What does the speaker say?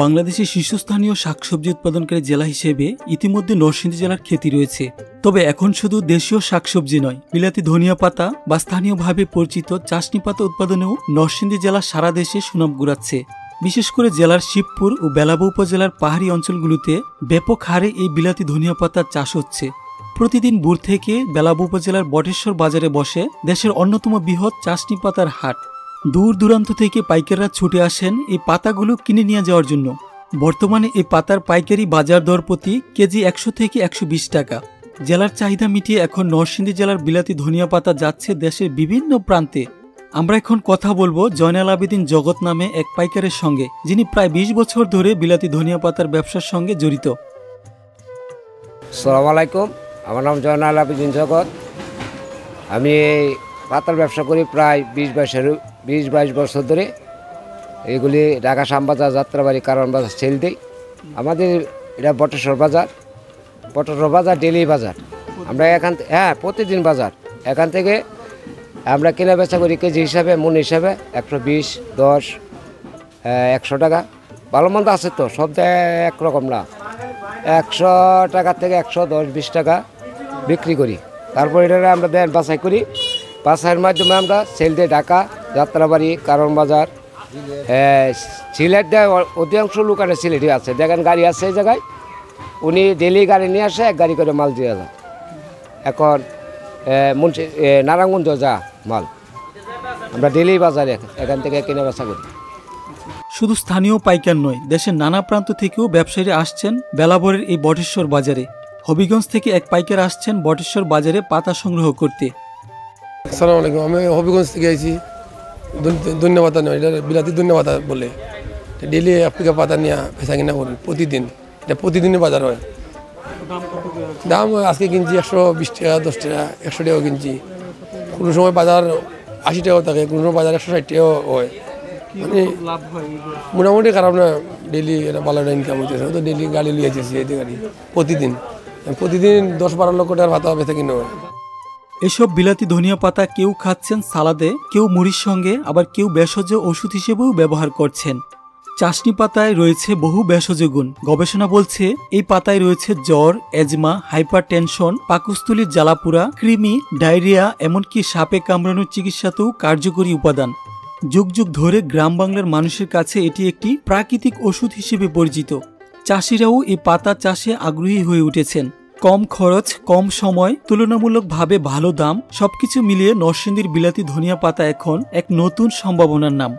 বাংলাদেশের শীর্ষস্থানীয় শাকসবজি উৎপাদনকারী জেলা হিসেবে ইতিমধ্যে নরসিংদী জেলার খ্যাতি রয়েছে। তবে এখন শুধু দেশীয় শাকসবজি নয়, বিলাতি ধনিয়া পাতা বা স্থানীয়ভাবে পরিচিত চাশনি পাতা উৎপাদনেও নরসিংদী জেলা সারা দেশে সুনাম কুড়াচ্ছে। বিশেষ করে জেলার শিবপুর ও বেলাবো উপজেলার পাহাড়ি অঞ্চলগুলোতে ব্যাপক হারে এই বিলাতি ধনিয়া পাতার চাষ হচ্ছে। প্রতিদিন ভোর থেকে বেলাবো উপজেলার বটেশ্বর বাজারে বসে দেশের অন্যতম বৃহৎ চাশনি পাতার হাট। দূর দূরান্ত থেকে পাইকাররা ছুটে আসেন এই পাতাগুলো কিনে নিয়ে যাওয়ার জন্য। বর্তমানে এই পাতার পাইকারি বাজার দর প্রতি কেজি 100 থেকে 120 টাকা। জেলার চাহিদা মিটিয়ে এখন নরসিংদী জেলার বিলাতি ধনিয়া পাতা যাচ্ছে দেশের বিভিন্ন প্রান্তে। আমরা এখন কথা বলবো জয়নাল আবেদিন জগৎ নামে এক পাইকারের সঙ্গে, যিনি প্রায় 20 বছর ধরে বিলাতি ধনিয়া পাতার ব্যবসার সঙ্গে জড়িত। আসসালামু আলাইকুম, আমার নাম জয়নাল আবেদিন জগৎ। আমি এই পাতার ব্যবসা করি প্রায় 20-22 বছর ধরে। এগুলি ঢাকা শ্যামবাজার, যাত্রাবাড়ি, কারণ বাজার সেল দিই। আমাদের এটা বটেশ্বর বাজার ডেলি বাজার। আমরা প্রতিদিন বাজার। এখান থেকে আমরা কেনা বেচা করি কেজি হিসাবে, মন হিসাবে 120, 10, 100 টাকা। ভালো মন্দ আছে তো, সব একরকম না। 100 টাকা থেকে 110-20 টাকা বিক্রি করি। তারপর এটা আমরা বাছাই করি। বাছাইয়ের মাধ্যমে আমরা সেল দিই ঢাকা, যাত্রাবাড়ি, কারণ বাজার, সিলেট দেয়। অধিকাংশ লোক আর সিলেটই আছে, দেখেন গাড়ি আছে এই জায়গায়। উনি ডেলি গাড়ি নিয়ে আসে, এক গাড়ি করে মাল দিয়ে যায়। এখন নারায়ণগঞ্জ যা মাল, আমরা ডেলি বাজারে এখান থেকে কেনা বেচা করি। শুধু স্থানীয় পাইকার নয়, দেশের নানা প্রান্ত থেকেও ব্যবসায়ীরা আসছেন বেলাবরের এই বটেশ্বর বাজারে। হবিগঞ্জ থেকে এক পাইকার আসছেন বটেশ্বর বাজারে পাতা সংগ্রহ করতে। আসসালামু আলাইকুম, আমি হবিগঞ্জ থেকে আইছি। ধনিয়া পাতা নয়, এটা বিলাতি ধনিয়া পাতা বলে। ডেলি আফ্রিকা পাতা নিয়ে বেচা কিনা করি প্রতিদিন। এটা প্রতিদিনই বাজার হয়। দাম আজকে কিনছি 120 টাকা, 10 টাকা, 100 টাকাও কিনছি। কোনো সময় বাজার 80 টাকাও থাকে, কোনো সময় বাজার 160 টাকাও হয়। মানে মোটামুটি খারাপ না, ডেলি এটা ভালো ইনকাম হইতেছে। তো ডেলি গাড়ি লিয়ে যেতেছি, এই গাড়ি প্রতিদিন 10-12 লক্ষ টাকার পাতা বেচা কিনা হয়। এসব বিলাতি ধনিয়া পাতা কেউ খাচ্ছেন সালাদে, কেউ মুড়ির সঙ্গে, আবার কেউ ভেষজ ওষুধ হিসেবেও ব্যবহার করছেন। চাশনি পাতায় রয়েছে বহু ভেষজ গুণ। গবেষণা বলছে এই পাতায় রয়েছে জ্বর, এজমা, হাইপার টেনশন, পাকস্থলীর জ্বালাপুরা, কৃমি, ডায়রিয়া, এমনকি সাপে কামড়ানোর চিকিৎসাতেও কার্যকরী উপাদান। যুগ যুগ ধরে গ্রাম বাংলার মানুষের কাছে এটি একটি প্রাকৃতিক ওষুধ হিসেবে পরিচিত। চাষিরাও এই পাতা চাষে আগ্রহী হয়ে উঠেছেন। কম খরচ, কম সময়, তুলনামূলকভাবে ভালো দাম, সবকিছু মিলিয়ে নরসিংদীর বিলাতি ধনিয়া পাতা এখন এক নতুন সম্ভাবনার নাম।